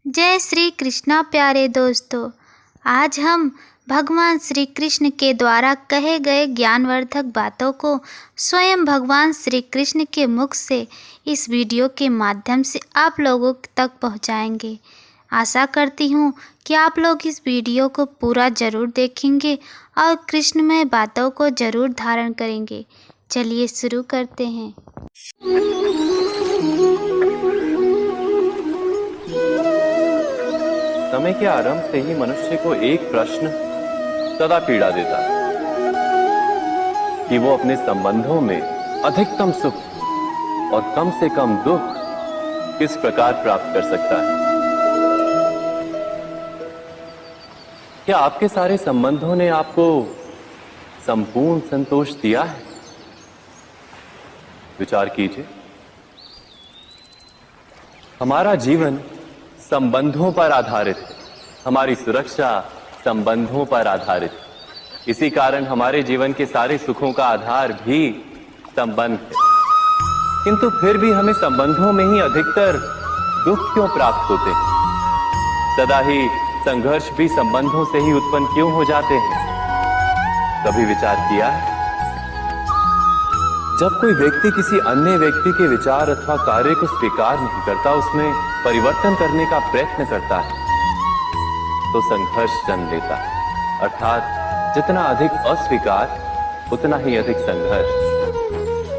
जय श्री कृष्णा प्यारे दोस्तों। आज हम भगवान श्री कृष्ण के द्वारा कहे गए ज्ञानवर्धक बातों को स्वयं भगवान श्री कृष्ण के मुख से इस वीडियो के माध्यम से आप लोगों तक पहुंचाएंगे। आशा करती हूं कि आप लोग इस वीडियो को पूरा ज़रूर देखेंगे और कृष्णमय बातों को ज़रूर धारण करेंगे। चलिए शुरू करते हैं। समय के आरंभ से ही मनुष्य को एक प्रश्न सदा पीड़ा देता है कि वो अपने संबंधों में अधिकतम सुख और कम से कम दुख किस प्रकार प्राप्त कर सकता है। क्या आपके सारे संबंधों ने आपको संपूर्ण संतोष दिया है? विचार कीजिए। हमारा जीवन संबंधों पर आधारित है, हमारी सुरक्षा संबंधों पर आधारित है। इसी कारण हमारे जीवन के सारे सुखों का आधार भी संबंध है। किंतु फिर भी हमें संबंधों में ही अधिकतर दुख क्यों प्राप्त होते हैं? सदा ही संघर्ष भी संबंधों से ही उत्पन्न क्यों हो जाते हैं? कभी विचार किया है? जब कोई व्यक्ति किसी अन्य व्यक्ति के विचार अथवा कार्य को स्वीकार नहीं करता, उसमें परिवर्तन करने का प्रयत्न करता है, तो संघर्ष जन्म लेता है। अर्थात जितना अधिक अस्वीकार उतना ही अधिक संघर्ष,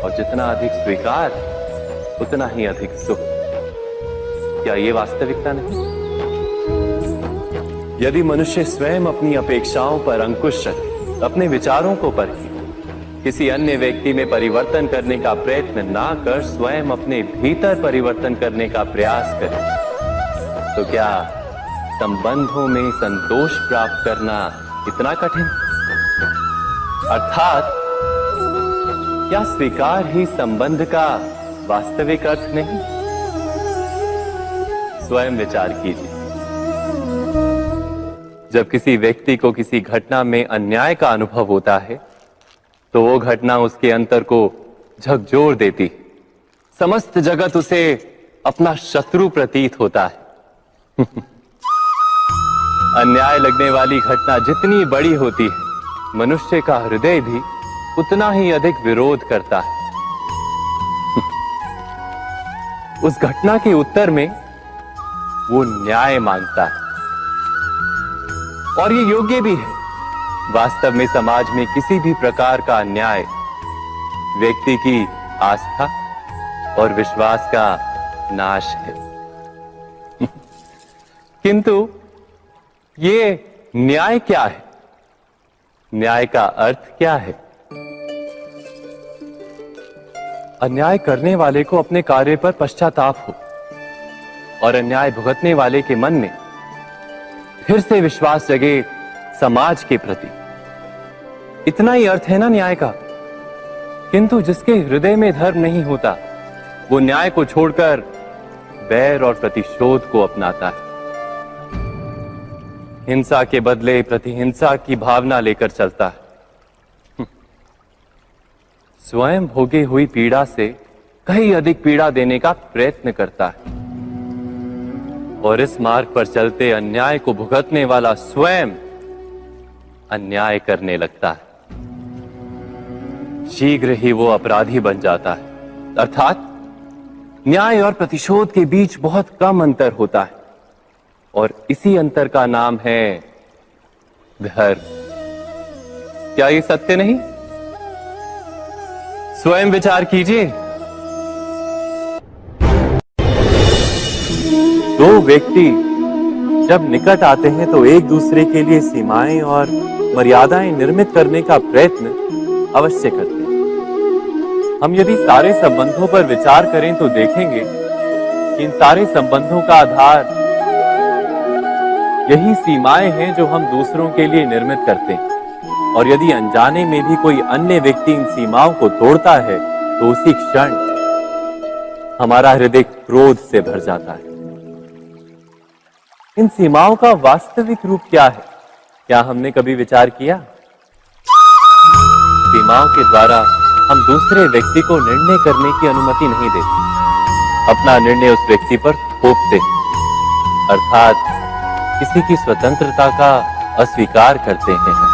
और जितना अधिक स्वीकार उतना ही अधिक सुख। क्या ये वास्तविकता नहीं? यदि मनुष्य स्वयं अपनी अपेक्षाओं पर अंकुश रखे, अपने विचारों को परखे, किसी अन्य व्यक्ति में परिवर्तन करने का प्रयत्न ना कर स्वयं अपने भीतर परिवर्तन करने का प्रयास करें, तो क्या संबंधों में संतोष प्राप्त करना इतना कठिन? अर्थात क्या स्वीकार ही संबंध का वास्तविक अर्थ नहीं? स्वयं विचार कीजिए। जब किसी व्यक्ति को किसी घटना में अन्याय का अनुभव होता है, तो वो घटना उसके अंतर को झकझोर देती, समस्त जगत उसे अपना शत्रु प्रतीत होता है। अन्याय लगने वाली घटना जितनी बड़ी होती है, मनुष्य का हृदय भी उतना ही अधिक विरोध करता है। उस घटना के उत्तर में वो न्याय मांगता है, और ये योग्य भी है। वास्तव में समाज में किसी भी प्रकार का अन्याय व्यक्ति की आस्था और विश्वास का नाश है। किंतु ये न्याय क्या है? न्याय का अर्थ क्या है? अन्याय करने वाले को अपने कार्य पर पश्चाताप हो, और अन्याय भुगतने वाले के मन में फिर से विश्वास जगे समाज के प्रति। इतना ही अर्थ है ना न्याय का। किंतु जिसके हृदय में धर्म नहीं होता, वो न्याय को छोड़कर बैर और प्रतिशोध को अपनाता है। हिंसा के बदले प्रतिहिंसा की भावना लेकर चलता है। स्वयं भोगी हुई पीड़ा से कहीं अधिक पीड़ा देने का प्रयत्न करता है, और इस मार्ग पर चलते अन्याय को भुगतने वाला स्वयं अन्याय करने लगता है। शीघ्र ही वो अपराधी बन जाता है। अर्थात न्याय और प्रतिशोध के बीच बहुत कम अंतर होता है, और इसी अंतर का नाम है धर्म। क्या ये सत्य नहीं? स्वयं विचार कीजिए। दो व्यक्ति जब निकट आते हैं तो एक दूसरे के लिए सीमाएं और मर्यादाएं निर्मित करने का प्रयत्न अवश्य करते हैं। हम यदि सारे संबंधों पर विचार करें तो देखेंगे कि इन सारे संबंधों का आधार यही सीमाएं हैं जो हम दूसरों के लिए निर्मित करते हैं। और यदि अनजाने में भी कोई अन्य व्यक्ति इन सीमाओं को तोड़ता है, तो उसी क्षण हमारा हृदय क्रोध से भर जाता है। इन सीमाओं का वास्तविक रूप क्या है? क्या हमने कभी विचार किया? सीमाओं के द्वारा हम दूसरे व्यक्ति को निर्णय करने की अनुमति नहीं देते, अपना निर्णय उस व्यक्ति पर थोपते। अर्थात किसी की स्वतंत्रता का अस्वीकार करते हैं हम।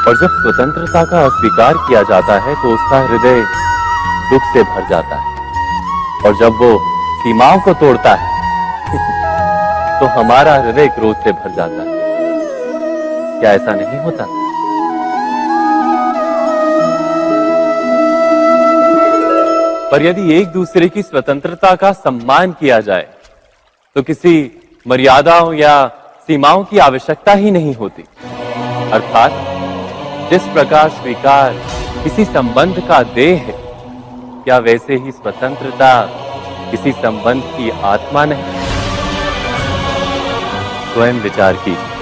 और जब स्वतंत्रता का अस्वीकार किया जाता है तो उसका हृदय दुख से भर जाता है, और जब वो सीमाओं को तोड़ता है तो हमारा हृदय क्रोध से भर जाता है। क्या ऐसा नहीं होता? पर यदि एक दूसरे की स्वतंत्रता का सम्मान किया जाए तो किसी मर्यादाओं या सीमाओं की आवश्यकता ही नहीं होती। अर्थात जिस प्रकार स्वीकार किसी संबंध का देह है, क्या वैसे ही स्वतंत्रता किसी संबंध की आत्मा नहीं? स्वयं विचार कीजिए।